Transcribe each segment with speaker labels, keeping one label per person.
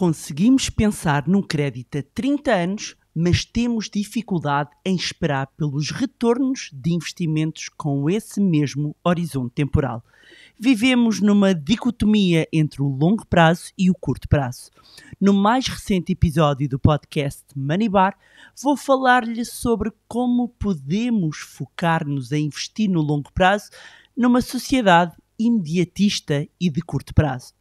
Speaker 1: Conseguimos pensar num crédito a 30 anos, mas temos dificuldade em esperar pelos retornos de investimentos com esse mesmo horizonte temporal. Vivemos numa dicotomia entre o longo prazo e o curto prazo. No mais recente episódio do podcast Money Bar, vou falar-lhe sobre como podemos focar-nos em investir no longo prazo numa sociedade imediatista e de curto prazo.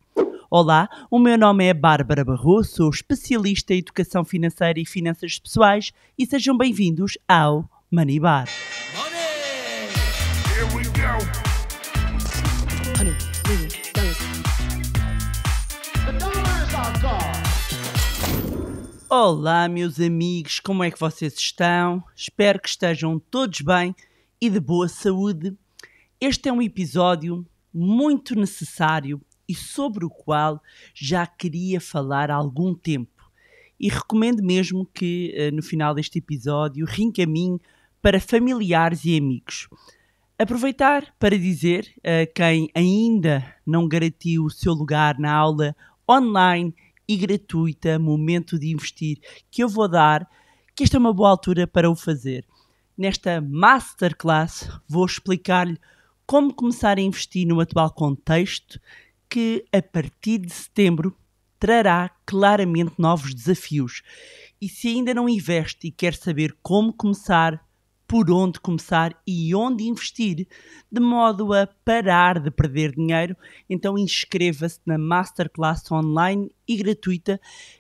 Speaker 1: Olá, o meu nome é Bárbara Barroso, sou especialista em educação financeira e finanças pessoais e sejam bem-vindos ao Money Bar.
Speaker 2: Here we go. The dollar is our god.
Speaker 1: Olá, meus amigos, como é que vocês estão? Espero que estejam todos bem e de boa saúde. Este é um episódio muito necessário e sobre o qual já queria falar há algum tempo. E recomendo mesmo que no final deste episódio reencaminhe para familiares e amigos. Aproveitar para dizer a quem ainda não garantiu o seu lugar na aula online e gratuita Momento de Investir que eu vou dar, que esta é uma boa altura para o fazer. Nesta Masterclass vou explicar-lhe como começar a investir no atual contexto que a partir de setembro trará claramente novos desafios. E se ainda não investe e quer saber como começar, por onde começar e onde investir, de modo a parar de perder dinheiro, então inscreva-se na Masterclass online e gratuita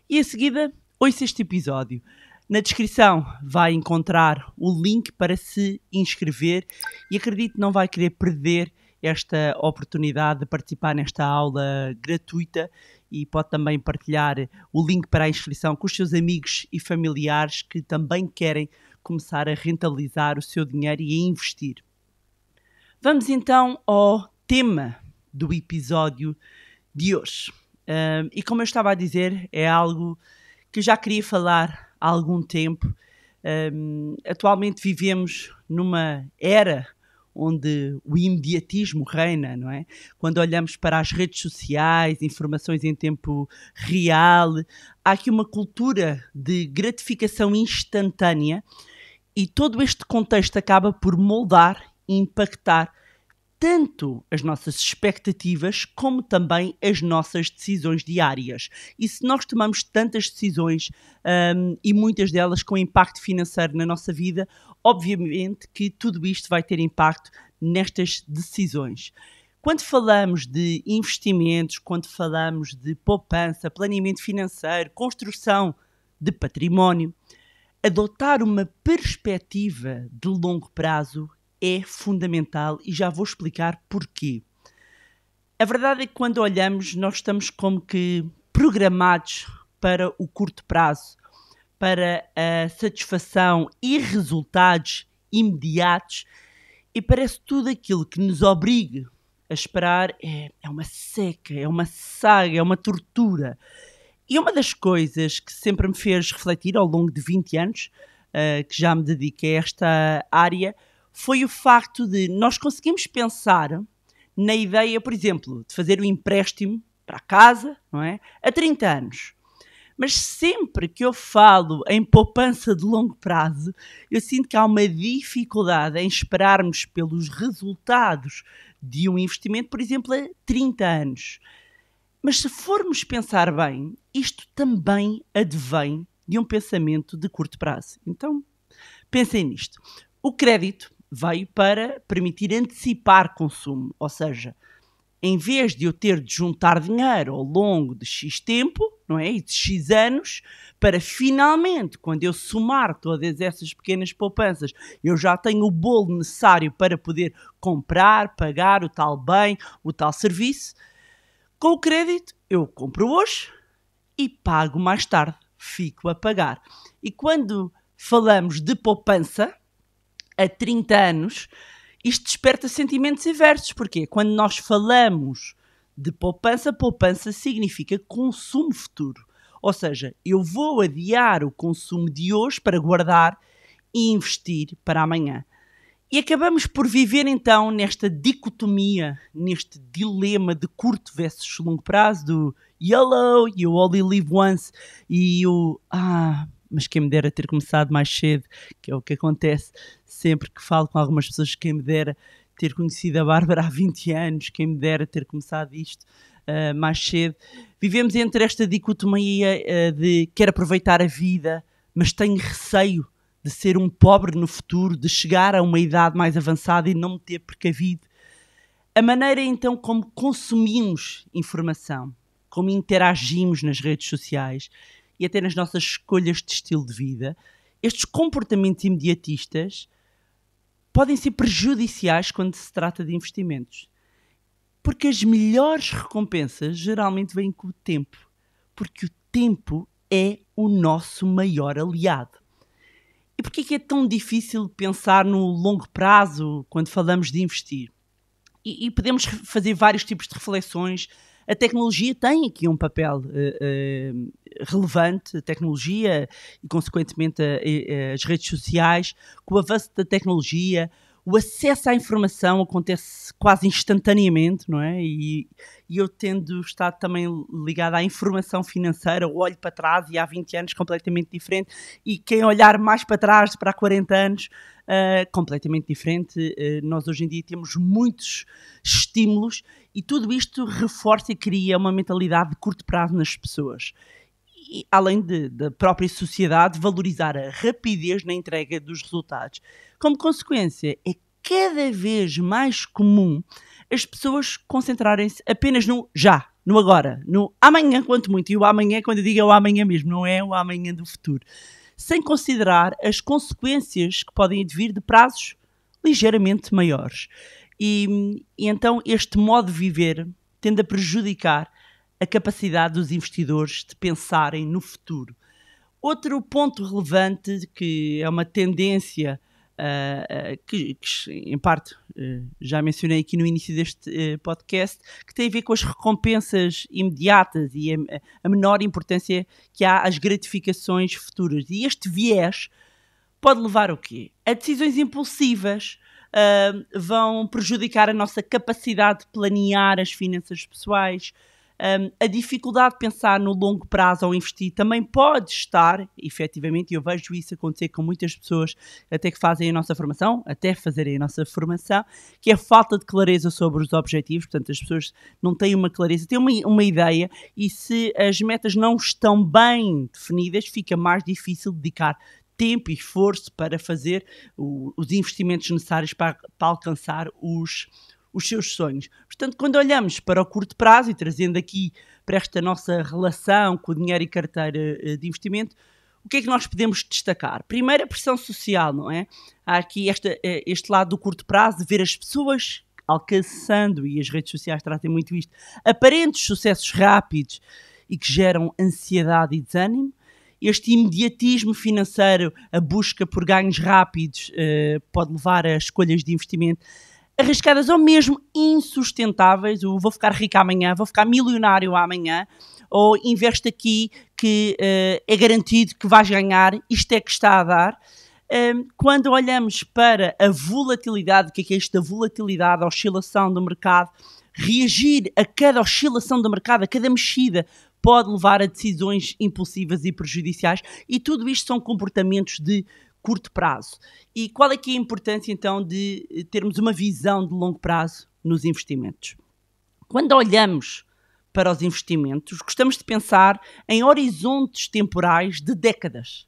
Speaker 1: e a seguida ouça este episódio. Na descrição vai encontrar o link para se inscrever e acredito que não vai querer perder esta oportunidade de participar nesta aula gratuita e pode também partilhar o link para a inscrição com os seus amigos e familiares que também querem começar a rentabilizar o seu dinheiro e a investir. Vamos então ao tema do episódio de hoje. E como eu estava a dizer, é algo que já queria falar há algum tempo. Atualmente vivemos numa era onde o imediatismo reina, não é? Quando olhamos para as redes sociais, informações em tempo real, há aqui uma cultura de gratificação instantânea e todo este contexto acaba por moldar e impactar tanto as nossas expectativas como também as nossas decisões diárias. E se nós tomamos tantas decisões e muitas delas com impacto financeiro na nossa vida, obviamente que tudo isto vai ter impacto nestas decisões. Quando falamos de investimentos, quando falamos de poupança, planeamento financeiro, construção de património, adotar uma perspectiva de longo prazo é fundamental e já vou explicar porquê. A verdade é que quando olhamos, nós estamos como que programados para o curto prazo, para a satisfação e resultados imediatos e parece tudo aquilo que nos obriga a esperar é uma seca, é uma saga, é uma tortura. E uma das coisas que sempre me fez refletir ao longo de 20 anos, que já me dediquei a esta área, foi o facto de nós conseguimos pensar na ideia, por exemplo, de fazer um empréstimo para a casa, não é? A 30 anos. Mas sempre que eu falo em poupança de longo prazo, eu sinto que há uma dificuldade em esperarmos pelos resultados de um investimento, por exemplo, a 30 anos. Mas se formos pensar bem, isto também advém de um pensamento de curto prazo. Então, pensem nisto. O crédito veio para permitir antecipar consumo, ou seja, em vez de eu ter de juntar dinheiro ao longo de X tempo, não é? E de X anos, para finalmente, quando eu somar todas essas pequenas poupanças, eu já tenho o bolo necessário para poder comprar, pagar o tal bem, o tal serviço. Com o crédito, eu compro hoje e pago mais tarde, fico a pagar. E quando falamos de poupança, a 30 anos, isto desperta sentimentos inversos. Porquê? Quando nós falamos de poupança, poupança significa consumo futuro. Ou seja, eu vou adiar o consumo de hoje para guardar e investir para amanhã. E acabamos por viver então nesta dicotomia, neste dilema de curto versus longo prazo, do YOLO, you only live once, e o mas quem me dera ter começado mais cedo, que é o que acontece sempre que falo com algumas pessoas, quem me dera ter conhecido a Bárbara há 20 anos, quem me dera ter começado isto mais cedo. Vivemos entre esta dicotomia de quero aproveitar a vida, mas tenho receio de ser um pobre no futuro, de chegar a uma idade mais avançada e não me ter precavido. A maneira então como consumimos informação, como interagimos nas redes sociais e até nas nossas escolhas de estilo de vida, estes comportamentos imediatistas podem ser prejudiciais quando se trata de investimentos. Porque as melhores recompensas geralmente vêm com o tempo. Porque o tempo é o nosso maior aliado. E porquê que é tão difícil pensar no longo prazo quando falamos de investir? E podemos fazer vários tipos de reflexões. A tecnologia tem aqui um papel relevante, a tecnologia e, consequentemente, as redes sociais. Com o avanço da tecnologia, o acesso à informação acontece quase instantaneamente, não é? E eu tendo estado também ligado à informação financeira, olho para trás e há 20 anos completamente diferente, e quem olhar mais para trás, para há 40 anos, completamente diferente. Nós hoje em dia temos muitos estímulos e tudo isto reforça e cria uma mentalidade de curto prazo nas pessoas. E, além da própria sociedade valorizar a rapidez na entrega dos resultados. Como consequência, é cada vez mais comum as pessoas concentrarem-se apenas no já, no agora, no amanhã, quanto muito. E o amanhã, quando eu digo é o amanhã mesmo, não é o amanhã do futuro. Sem considerar as consequências que podem advir de prazos ligeiramente maiores. E então este modo de viver tende a prejudicar a capacidade dos investidores de pensarem no futuro. Outro ponto relevante, que é uma tendência que em parte já mencionei aqui no início deste podcast, que tem a ver com as recompensas imediatas e a menor importância que há às gratificações futuras. E este viés pode levar o quê? A decisões impulsivas, vão prejudicar a nossa capacidade de planear as finanças pessoais. A dificuldade de pensar no longo prazo ao investir também pode estar, efetivamente, e eu vejo isso acontecer com muitas pessoas até que fazem a nossa formação, até fazerem a nossa formação, que é a falta de clareza sobre os objetivos. Portanto, as pessoas não têm uma clareza, têm uma ideia, e se as metas não estão bem definidas, fica mais difícil dedicar tempo e esforço para fazer os investimentos necessários para alcançar os seus sonhos. Portanto, quando olhamos para o curto prazo e trazendo aqui para esta nossa relação com o dinheiro e carteira de investimento, o que é que nós podemos destacar? Primeiro, a pressão social, não é? Há aqui este lado do curto prazo, de ver as pessoas alcançando, e as redes sociais trazem muito isto, aparentes sucessos rápidos e que geram ansiedade e desânimo. Este imediatismo financeiro, a busca por ganhos rápidos, pode levar a escolhas de investimento arriscadas ou mesmo insustentáveis. Eu vou ficar rico amanhã, vou ficar milionário amanhã, ou investe aqui que é garantido que vais ganhar, isto é que está a dar. Quando olhamos para a volatilidade, o que é isto da volatilidade, a oscilação do mercado, reagir a cada oscilação do mercado, a cada mexida, pode levar a decisões impulsivas e prejudiciais, e tudo isto são comportamentos de curto prazo. E qual é que é a importância, então, de termos uma visão de longo prazo nos investimentos? Quando olhamos para os investimentos, gostamos de pensar em horizontes temporais de décadas,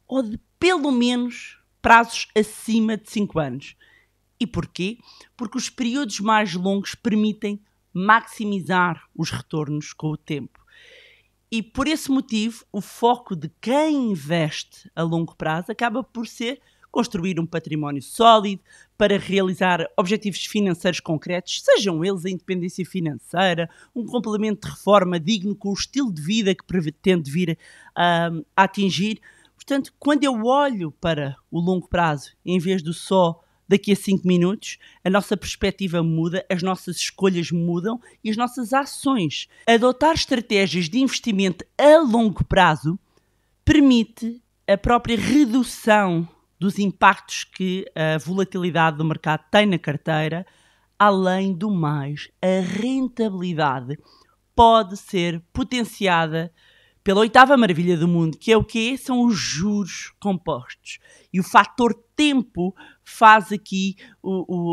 Speaker 1: ou de pelo menos prazos acima de 5 anos. E porquê? Porque os períodos mais longos permitem maximizar os retornos com o tempo. E por esse motivo, o foco de quem investe a longo prazo acaba por ser construir um património sólido para realizar objetivos financeiros concretos, sejam eles a independência financeira, um complemento de reforma digno com o estilo de vida que pretende vir a atingir. Portanto, quando eu olho para o longo prazo, em vez do só daqui a 5 minutos, a nossa perspectiva muda, as nossas escolhas mudam e as nossas ações. Adotar estratégias de investimento a longo prazo permite a própria redução dos impactos que a volatilidade do mercado tem na carteira. Além do mais, a rentabilidade pode ser potenciada pela oitava maravilha do mundo, que é o quê? São os juros compostos. E o fator tempo faz aqui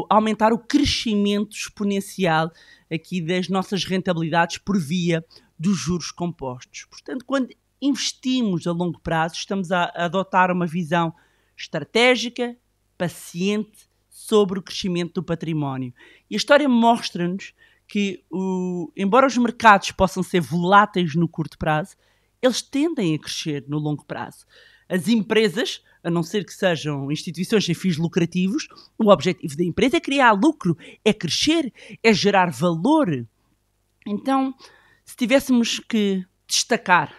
Speaker 1: aumentar o crescimento exponencial aqui das nossas rentabilidades por via dos juros compostos. Portanto, quando investimos a longo prazo, estamos a adotar uma visão estratégica, paciente, sobre o crescimento do património. E a história mostra-nos que, embora os mercados possam ser voláteis no curto prazo, eles tendem a crescer no longo prazo. As empresas, a não ser que sejam instituições sem fins lucrativos, o objetivo da empresa é criar lucro, é crescer, é gerar valor. Então, se tivéssemos que destacar,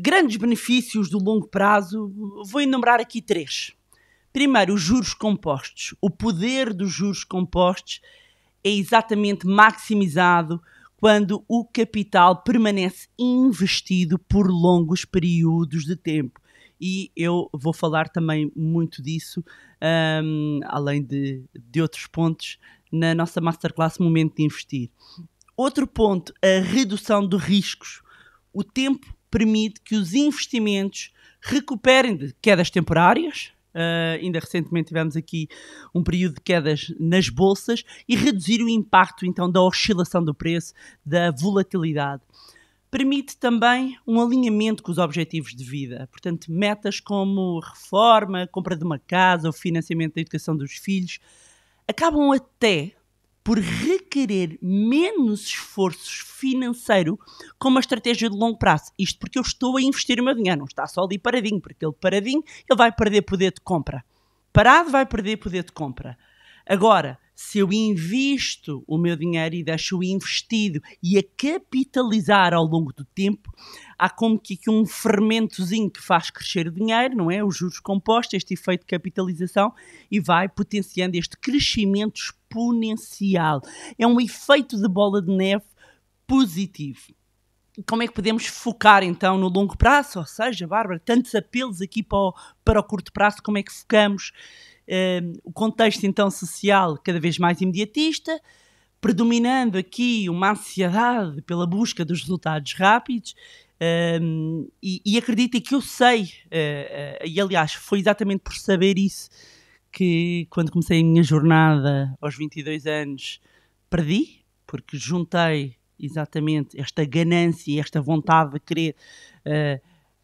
Speaker 1: grandes benefícios do longo prazo, vou enumerar aqui 3. Primeiro, os juros compostos. O poder dos juros compostos é exatamente maximizado quando o capital permanece investido por longos períodos de tempo. E eu vou falar também muito disso, além de outros pontos, na nossa Masterclass Momento de Investir. Outro ponto, a redução de riscos. O tempo permite que os investimentos recuperem de quedas temporárias. Ainda recentemente tivemos aqui um período de quedas nas bolsas e reduzir o impacto então da oscilação do preço, da volatilidade. Permite também um alinhamento com os objetivos de vida, portanto metas como reforma, compra de uma casa ou financiamento da educação dos filhos acabam até por requerer menos esforço financeiro com uma estratégia de longo prazo. Isto porque eu estou a investir o meu dinheiro, não está só ali paradinho, porque ele paradinho ele vai perder poder de compra. Parado vai perder poder de compra. Agora, se eu invisto o meu dinheiro e deixo-o investido e a capitalizar ao longo do tempo, há como que aqui um fermentozinho que faz crescer o dinheiro, não é? Os juros compostos, este efeito de capitalização, e vai potenciando este crescimento exponencial. É um efeito de bola de neve positivo. E como é que podemos focar então no longo prazo? Ou seja, Bárbara, tantos apelos aqui para o curto prazo, como é que focamos? O contexto então social cada vez mais imediatista, predominando aqui uma ansiedade pela busca dos resultados rápidos, e acreditem que eu sei, e aliás foi exatamente por saber isso que quando comecei a minha jornada aos 22 anos perdi, porque juntei exatamente esta ganância e esta vontade de querer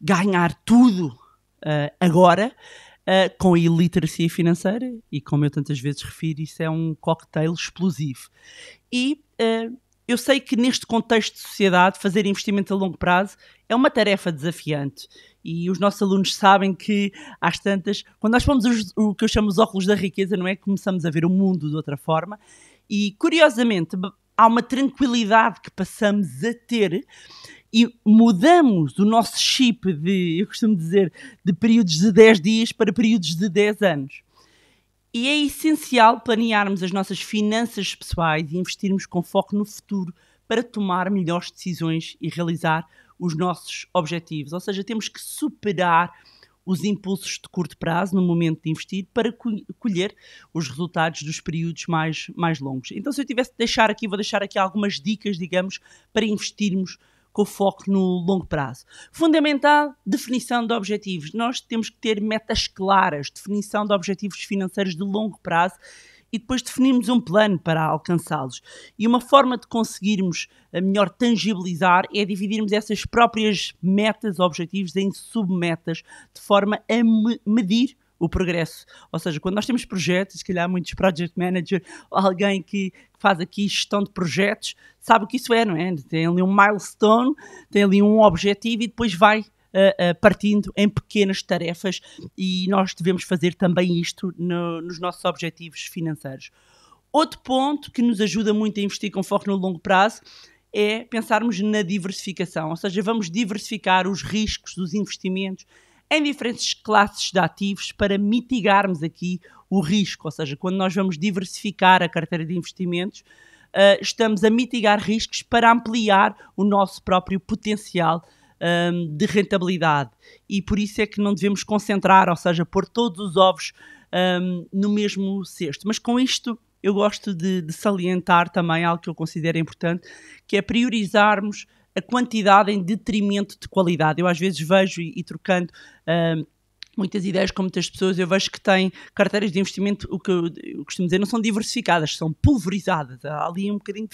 Speaker 1: ganhar tudo agora, com a iliteracia financeira, e como eu tantas vezes refiro, isso é um cocktail explosivo. E eu sei que neste contexto de sociedade, fazer investimento a longo prazo é uma tarefa desafiante, e os nossos alunos sabem que, às tantas, quando nós pomos o que eu chamo os óculos da riqueza, não é? Começamos a ver o mundo de outra forma, e curiosamente há uma tranquilidade que passamos a ter e mudamos o nosso chip eu costumo dizer, de períodos de 10 dias para períodos de 10 anos. E é essencial planearmos as nossas finanças pessoais e investirmos com foco no futuro para tomar melhores decisões e realizar os nossos objetivos. Ou seja, temos que superar os impulsos de curto prazo no momento de investir para colher os resultados dos períodos mais longos. Então, se eu tivesse de deixar aqui, vou deixar aqui algumas dicas, digamos, para investirmos com foco no longo prazo. Fundamental, definição de objetivos. Nós temos que ter metas claras, definição de objetivos financeiros de longo prazo e depois definirmos um plano para alcançá-los. E uma forma de conseguirmos melhor tangibilizar é dividirmos essas próprias metas, objetivos, em submetas, de forma a medir o progresso. Ou seja, quando nós temos projetos, se calhar muitos project manager, ou alguém que faz aqui gestão de projetos, sabe o que isso é, não é? Tem ali um milestone, tem ali um objetivo e depois vai partindo em pequenas tarefas, e nós devemos fazer também isto nos nossos objetivos financeiros. Outro ponto que nos ajuda muito a investir com foco no longo prazo é pensarmos na diversificação, ou seja, vamos diversificar os riscos dos investimentos em diferentes classes de ativos para mitigarmos aqui o risco. Ou seja, quando nós vamos diversificar a carteira de investimentos, estamos a mitigar riscos para ampliar o nosso próprio potencial de rentabilidade. E por isso é que não devemos concentrar, ou seja, pôr todos os ovos no mesmo cesto. Mas com isto eu gosto de salientar também algo que eu considero importante, que é priorizarmos a quantidade em detrimento de qualidade. Eu às vezes vejo e trocando muitas ideias com muitas pessoas, eu vejo que têm carteiras de investimento, o que eu costumo dizer, não são diversificadas, são pulverizadas. Há ali um bocadinho,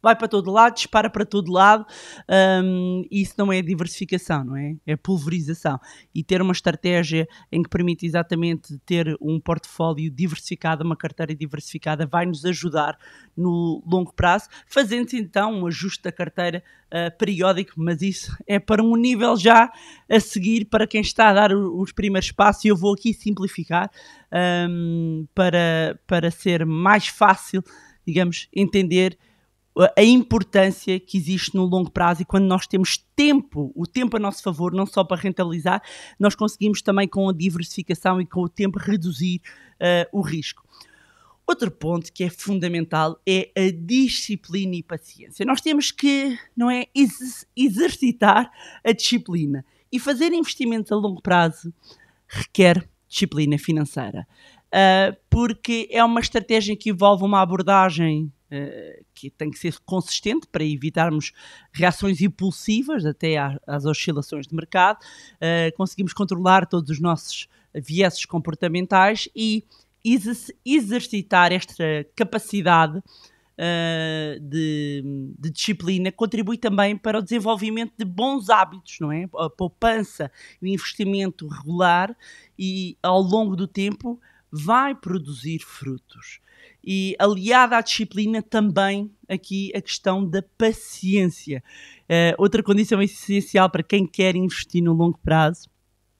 Speaker 1: vai para todo lado, dispara para todo lado, e isso não é diversificação, não é? É pulverização. E ter uma estratégia em que permite exatamente ter um portfólio diversificado, uma carteira diversificada, vai nos ajudar no longo prazo, fazendo-se então um ajuste da carteira periódico, mas isso é para um nível já a seguir para quem está a dar os primeiros passos, e eu vou aqui simplificar para ser mais fácil, digamos, entender a importância que existe no longo prazo, e quando nós temos o tempo a nosso favor, não só para rentabilizar, nós conseguimos também com a diversificação e com o tempo reduzir o risco. Outro ponto que é fundamental é a disciplina e paciência. Nós temos que, não é, exercitar a disciplina, e fazer investimentos a longo prazo requer disciplina financeira, porque é uma estratégia que envolve uma abordagem que tem que ser consistente para evitarmos reações impulsivas até às oscilações de mercado, conseguimos controlar todos os nossos vieses comportamentais e exercitar esta capacidade de disciplina contribui também para o desenvolvimento de bons hábitos, não é? A poupança e o investimento regular e ao longo do tempo vai produzir frutos. E aliada à disciplina também aqui a questão da paciência. Outra condição essencial para quem quer investir no longo prazo,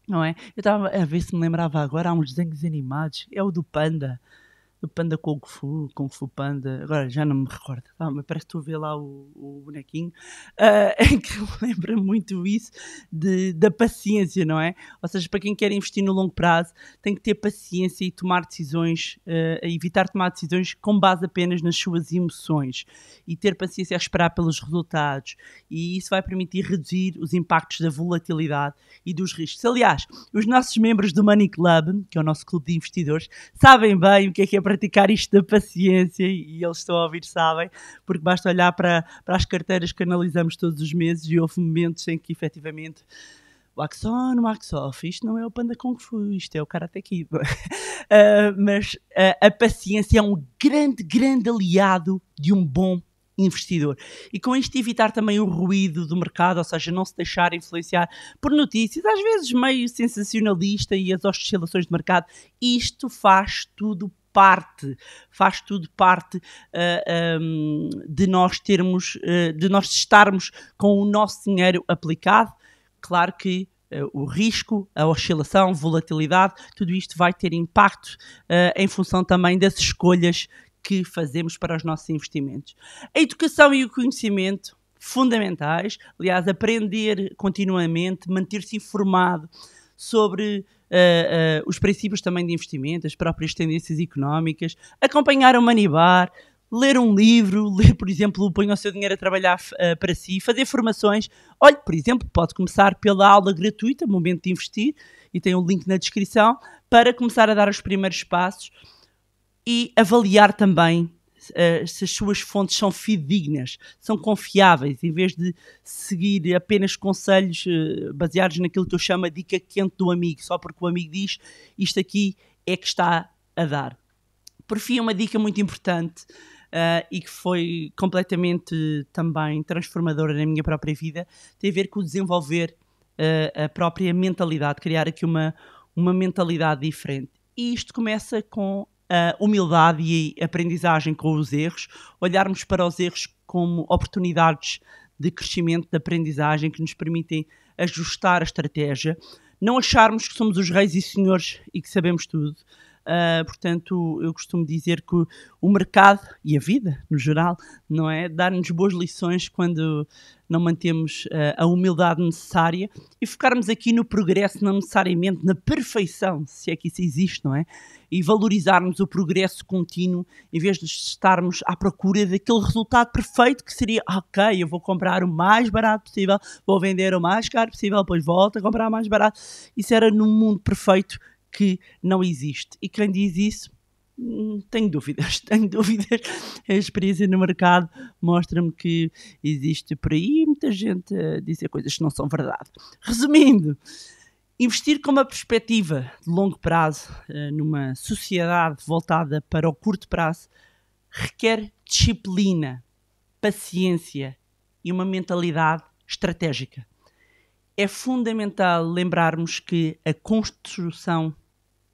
Speaker 1: não é? Eu estava a ver se me lembrava agora, há uns desenhos animados, é o do Panda. Do Panda Kung Fu Panda, agora já não me recordo, mas parece que estou a ver lá o bonequinho, em que lembra muito isso da paciência, não é? Ou seja, para quem quer investir no longo prazo, tem que ter paciência e tomar decisões, evitar tomar decisões com base apenas nas suas emoções, e ter paciência a esperar pelos resultados, e isso vai permitir reduzir os impactos da volatilidade e dos riscos. Aliás, os nossos membros do Money Club, que é o nosso clube de investidores, sabem bem o que é praticar isto da paciência, e eles estão a ouvir, sabem, porque basta olhar para as carteiras que analisamos todos os meses, e houve momentos em que efetivamente wax on, wax off, isto não é o Panda Kung Fu, isto é o Karate Kid. Mas a paciência é um grande aliado de um bom investidor, e com isto evitar também o ruído do mercado, ou seja, não se deixar influenciar por notícias, às vezes meio sensacionalista, e as oscilações de mercado. Isto faz tudo parte de nós estarmos com o nosso dinheiro aplicado. Claro que o risco, a oscilação, a volatilidade, tudo isto vai ter impacto em função também das escolhas que fazemos para os nossos investimentos. A educação e o conhecimento, fundamentais. Aliás, aprender continuamente, manter-se informado sobre os princípios também de investimento, as próprias tendências económicas, acompanhar o Money Bar, ler um livro, ler, por exemplo, Põe o Seu Dinheiro a Trabalhar para Si, fazer formações. Olhe, por exemplo, pode começar pela aula gratuita, Momento de Investir, e tem um link na descrição, para começar a dar os primeiros passos e avaliar também se as suas fontes são fidedignas, são confiáveis, em vez de seguir apenas conselhos baseados naquilo que eu chamo a dica quente do amigo, só porque o amigo diz isto aqui é que está a dar. Por fim, uma dica muito importante e que foi completamente também transformadora na minha própria vida, tem a ver com o desenvolver a própria mentalidade, criar aqui uma mentalidade diferente. E isto começa com a humildade e a aprendizagem com os erros, olharmos para os erros como oportunidades de crescimento, de aprendizagem, que nos permitem ajustar a estratégia, não acharmos que somos os reis e senhores e que sabemos tudo, Portanto, eu costumo dizer que o mercado e a vida, no geral, não é? Dar-nos boas lições quando não mantemos a humildade necessária e focarmos aqui no progresso, não necessariamente na perfeição, se é que isso existe, não é? E valorizarmos o progresso contínuo em vez de estarmos à procura daquele resultado perfeito que seria, ok, eu vou comprar o mais barato possível, vou vender o mais caro possível, depois volto a comprar o mais barato. Isso era num mundo perfeito que não existe. E quem diz isso, tenho dúvidas. A experiência no mercado mostra-me que existe por aí muita gente a dizer coisas que não são verdade. Resumindo, investir com uma perspectiva de longo prazo numa sociedade voltada para o curto prazo requer disciplina, paciência e uma mentalidade estratégica. É fundamental lembrarmos que a construção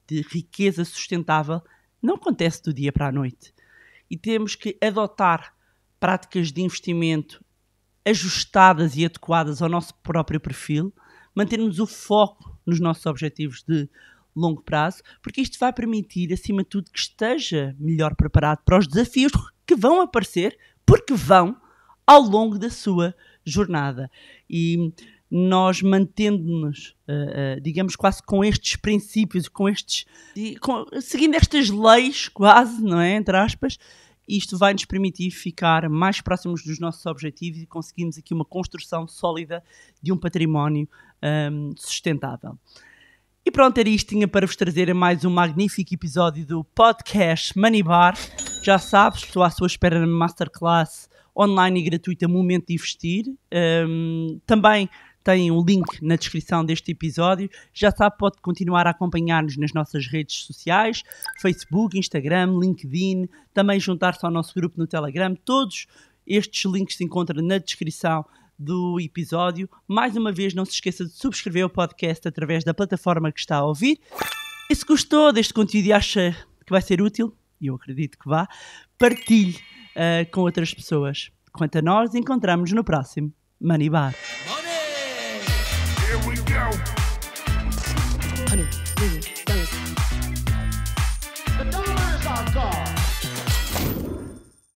Speaker 1: de riqueza sustentável não acontece do dia para a noite e temos que adotar práticas de investimento ajustadas e adequadas ao nosso próprio perfil, mantermos o foco nos nossos objetivos de longo prazo, porque isto vai permitir, acima de tudo, que esteja melhor preparado para os desafios que vão aparecer, porque vão, ao longo da sua jornada. E nós mantendo-nos, digamos, quase com estes princípios, seguindo estas leis, quase, não é? Entre aspas, isto vai nos permitir ficar mais próximos dos nossos objetivos e conseguirmos aqui uma construção sólida de um património sustentável. E pronto, era isto, tinha para vos trazer mais um magnífico episódio do podcast Money Bar. Já sabes, estou à sua espera na Masterclass online e gratuita Momento de Investir. Também tem um link na descrição deste episódio. Já sabe, pode continuar a acompanhar-nos nas nossas redes sociais, Facebook, Instagram, LinkedIn, também juntar-se ao nosso grupo no Telegram. Todos estes links se encontram na descrição do episódio. Mais uma vez, não se esqueça de subscrever o podcast através da plataforma que está a ouvir. E se gostou deste conteúdo e acha que vai ser útil, e eu acredito que vá, partilhe com outras pessoas. Quanto a nós, encontramos no próximo Money Bar.
Speaker 2: Here we go.